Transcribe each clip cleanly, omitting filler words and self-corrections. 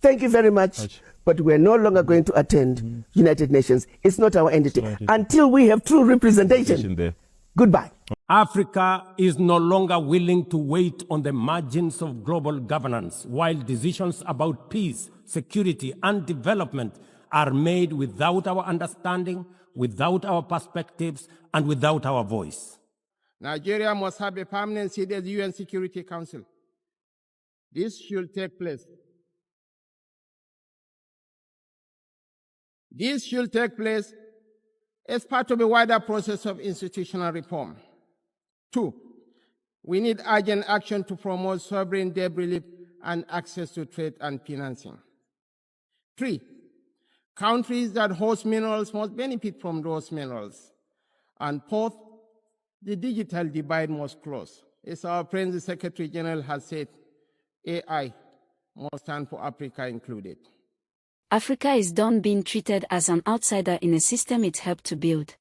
thank you very much, but we're no longer going to attend United Nations. It's not our entity until we have true representation. Goodbye. Africa is no longer willing to wait on the margins of global governance while decisions about peace, security, and development are made without our understanding, without our perspectives, and without our voice. Nigeria must have a permanent seat at the UN Security Council. This should take place. This should take place as part of a wider process of institutional reform. 2, we need urgent action to promote sovereign debt relief and access to trade and financing. 3, countries that host minerals must benefit from those minerals. And 4th, the digital divide must close. As our friend the Secretary General has said, AI must stand for Africa included. Africa is done being treated as an outsider in a system it helped to build.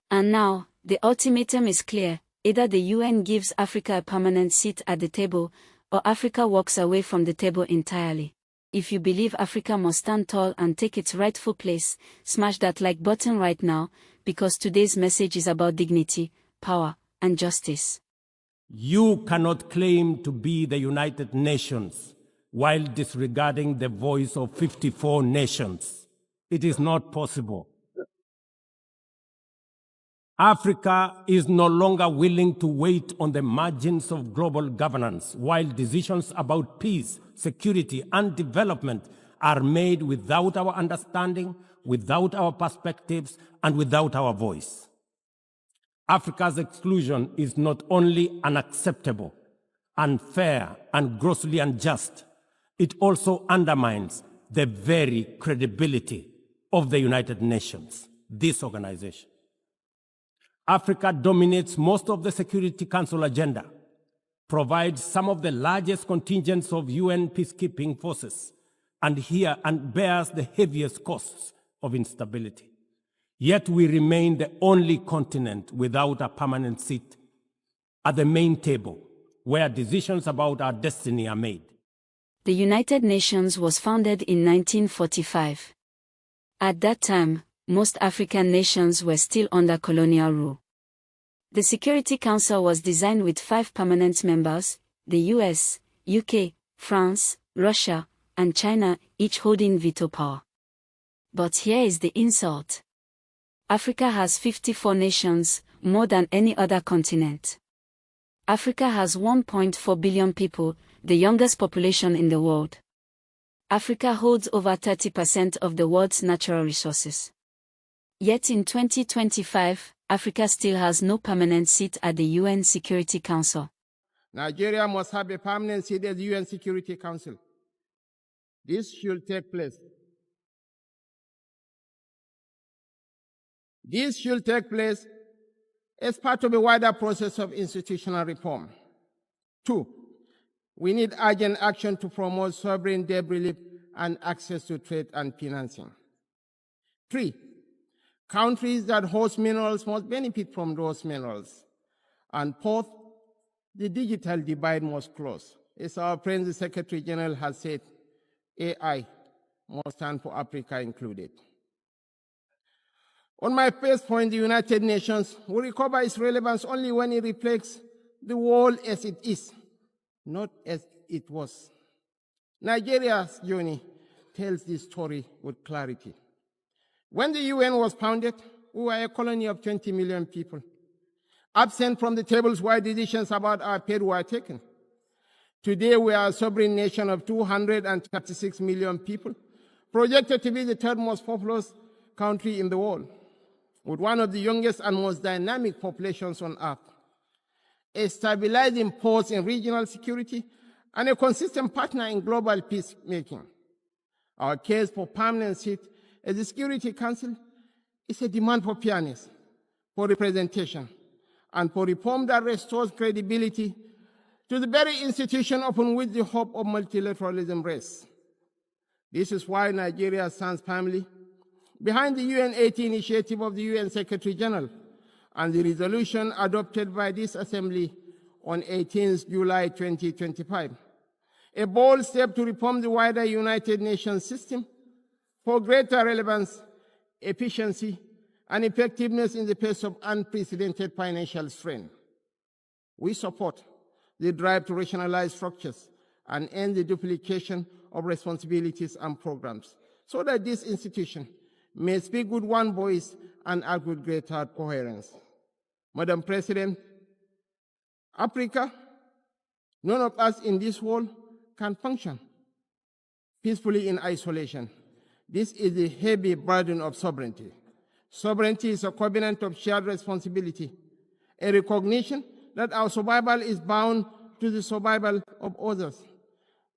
And now, the ultimatum is clear. Either the UN gives Africa a permanent seat at the table, or Africa walks away from the table entirely. If you believe Africa must stand tall and take its rightful place, smash that like button right now, because today's message is about dignity, power, and justice. You cannot claim to be the United Nations while disregarding the voice of 54 nations. It is not possible. Africa is no longer willing to wait on the margins of global governance while decisions about peace, security, and development are made without our understanding, without our perspectives, and without our voice. Africa's exclusion is not only unacceptable, unfair, and grossly unjust, it also undermines the very credibility of the United Nations, this organization. Africa dominates most of the Security Council agenda, provides some of the largest contingents of UN peacekeeping forces, and bears the heaviest costs of instability. Yet we remain the only continent without a permanent seat at the main table where decisions about our destiny are made. The United Nations was founded in 1945. At that time, most African nations were still under colonial rule. The Security Council was designed with 5 permanent members, the US, UK, France, Russia, and China, each holding veto power. But here is the insult. Africa has 54 nations, more than any other continent. Africa has 1.4 billion people, the youngest population in the world. Africa holds over 30% of the world's natural resources. Yet in 2025, Africa still has no permanent seat at the UN Security Council. Nigeria must have a permanent seat at the UN Security Council. This should take place. This should take place as part of a wider process of institutional reform. 2, we need urgent action to promote sovereign debt relief and access to trade and financing. 3, countries that host minerals must benefit from those minerals. And 4th, the digital divide must close. As our friend the Secretary General has said, AI must stand for Africa included. On my first point, the United Nations will recover its relevance only when it reflects the world as it is, not as it was. Nigeria's journey tells this story with clarity. When the UN was founded, we were a colony of 20 million people, absent from the tables where decisions about our fate were taken. Today, we are a sovereign nation of 236 million people, projected to be the 3rd most populous country in the world, with one of the youngest and most dynamic populations on earth, a stabilizing force in regional security, and a consistent partner in global peacemaking. Our case for permanent seat at the Security Council is a demand for fairness, for representation, and for reform that restores credibility to the very institution upon which the hope of multilateralism rests. This is why Nigeria stands firmly behind the UN-80 initiative of the UN Secretary General and the resolution adopted by this Assembly on 18 July 2025. a bold step to reform the wider United Nations system for greater relevance, efficiency, and effectiveness in the face of unprecedented financial strain. We support the drive to rationalize structures and end the duplication of responsibilities and programs so that this institution may speak with one voice and act with greater coherence. Madam President, Africa, none of us in this world can function peacefully in isolation. This is the heavy burden of sovereignty. Sovereignty is a covenant of shared responsibility, a recognition that our survival is bound to the survival of others.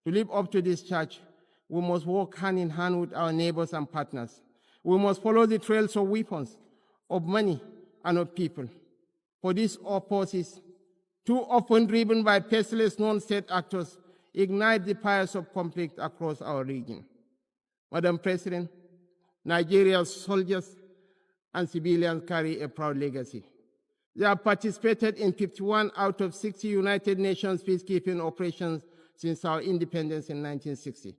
To live up to this charge, we must work hand in hand with our neighbors and partners. We must follow the trails of weapons, of money, and of people. For these forces, too often driven by faceless non-state actors, ignite the fires of conflict across our region. Madam President, Nigeria's soldiers and civilians carry a proud legacy. They have participated in 51 out of 60 United Nations peacekeeping operations since our independence in 1960.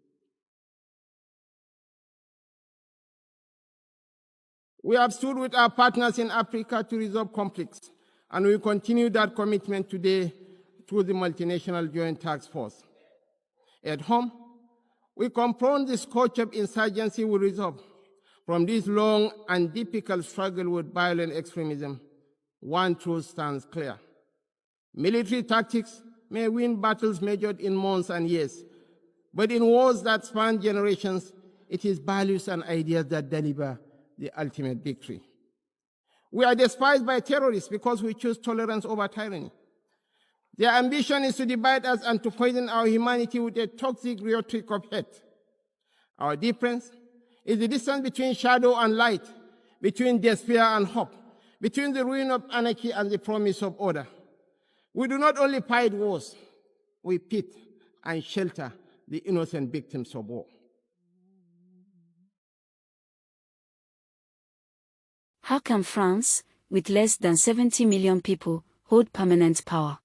We have stood with our partners in Africa to resolve conflicts, and we continue that commitment today through the Multinational Joint Task Force. At home, we confront the scourge of insurgency we resolve. From this long and difficult struggle with violent extremism, one truth stands clear. Military tactics may win battles measured in months and years, but in wars that span generations, it is values and ideas that deliver the ultimate victory. We are despised by terrorists because we choose tolerance over tyranny. Their ambition is to divide us and to poison our humanity with a toxic rhetoric of hate. Our difference is the distance between shadow and light, between despair and hope, between the ruin of anarchy and the promise of order. We do not only fight wars, we pit and shelter the innocent victims of war. How can France, with less than 70 million people, hold permanent power?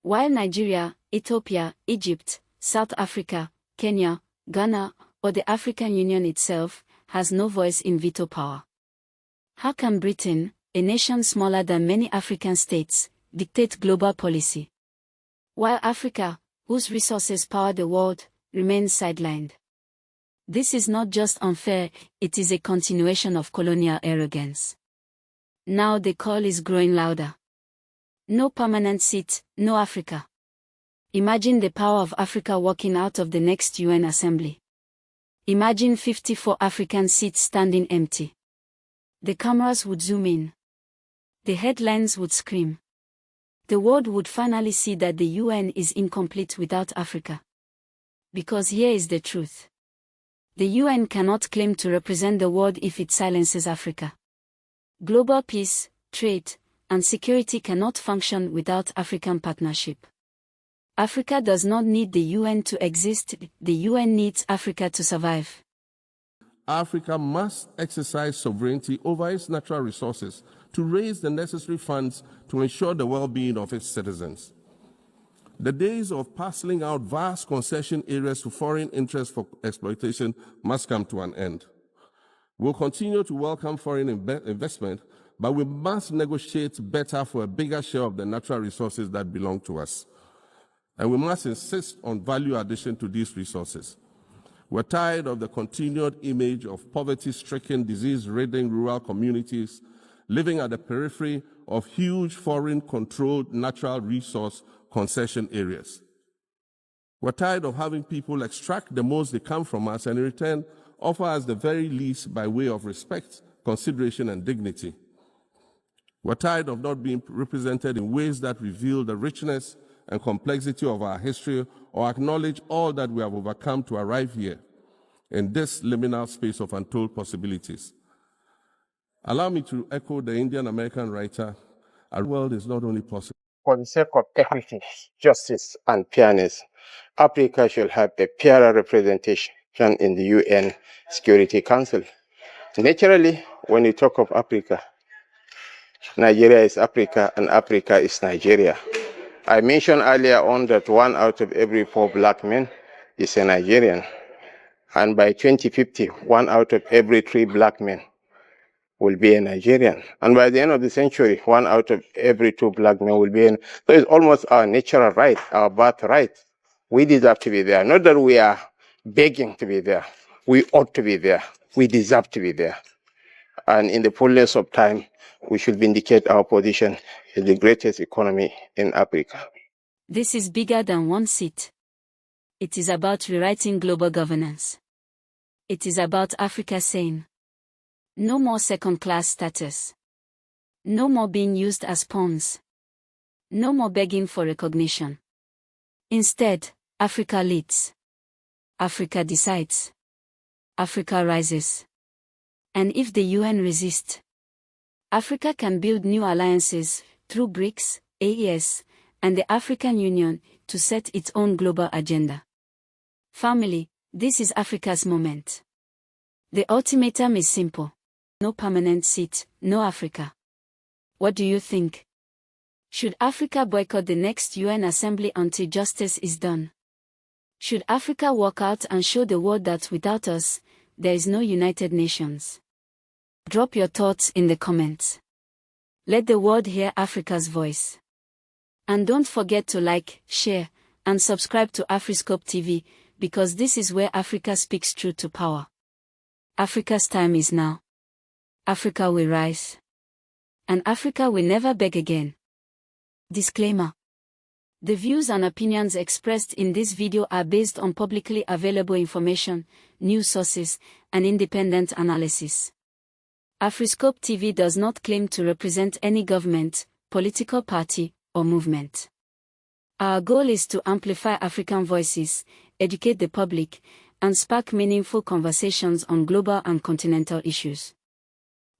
While Nigeria, Ethiopia, Egypt, South Africa, Kenya, Ghana, or the African Union itself has no voice in veto power. How can Britain, a nation smaller than many African states, dictate global policy? While Africa, whose resources power the world, remains sidelined. This is not just unfair, it is a continuation of colonial arrogance. Now the call is growing louder. No permanent seat, no Africa. Imagine the power of Africa walking out of the next UN Assembly. Imagine 54 African seats standing empty. The cameras would zoom in. The headlines would scream. The world would finally see that the UN is incomplete without Africa. Because here is the truth. The UN cannot claim to represent the world if it silences Africa. Global peace, trade, and security cannot function without African partnership. Africa does not need the UN to exist, the UN needs Africa to survive. Africa must exercise sovereignty over its natural resources to raise the necessary funds to ensure the well-being of its citizens. The days of parceling out vast concession areas to foreign interests for exploitation must come to an end. We'll continue to welcome foreign investment, but we must negotiate better for a bigger share of the natural resources that belong to us. And we must insist on value addition to these resources. We're tired of the continued image of poverty-stricken, disease-ridden rural communities living at the periphery of huge foreign-controlled natural resource concession areas. We're tired of having people extract the most they can from us and in return offer us the very least by way of respect, consideration, and dignity. We're tired of not being represented in ways that reveal the richness and complexity of our history or acknowledge all that we have overcome to arrive here in this liminal space of untold possibilities. Allow me to echo the Indian-American writer, "Our world is not only possible." For the sake of equity, justice, and fairness, Africa should have a fairer representation in the UN Security Council. Naturally, when you talk of Africa, Nigeria is Africa and Africa is Nigeria. I mentioned earlier on that 1 out of every 4 black men is a Nigerian. And by 2050, 1 out of every 3 black men will be a Nigerian. And by the end of the century, 1 out of every 2 black men will be so it's almost our natural right, our birthright. We deserve to be there. Not that we are begging to be there. We ought to be there. We deserve to be there. And in the fullness of time, we should vindicate our position as the greatest economy in Africa. This is bigger than one seat. It is about rewriting global governance. It is about Africa saying, no more second-class status. No more being used as pawns. No more begging for recognition. Instead, Africa leads. Africa decides. Africa rises. And if the UN resists, Africa can build new alliances through BRICS, AES, and the African Union to set its own global agenda. Family, this is Africa's moment. The ultimatum is simple. No permanent seat, no Africa. What do you think? Should Africa boycott the next UN Assembly until justice is done? Should Africa walk out and show the world that without us, there is no United Nations? Drop your thoughts in the comments. Let the world hear Africa's voice. And don't forget to like, share, and subscribe to Afriscope TV, because this is where Africa speaks truth to power. Africa's time is now. Africa will rise. And Africa will never beg again. Disclaimer. The views and opinions expressed in this video are based on publicly available information, news sources, and independent analysis. Afriscope TV does not claim to represent any government, political party, or movement. Our goal is to amplify African voices, educate the public, and spark meaningful conversations on global and continental issues.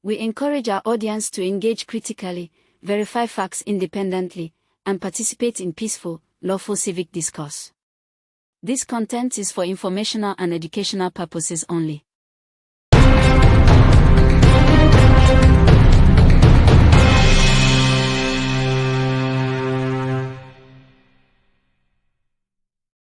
We encourage our audience to engage critically, verify facts independently, and participate in peaceful, lawful civic discourse. This content is for informational and educational purposes only.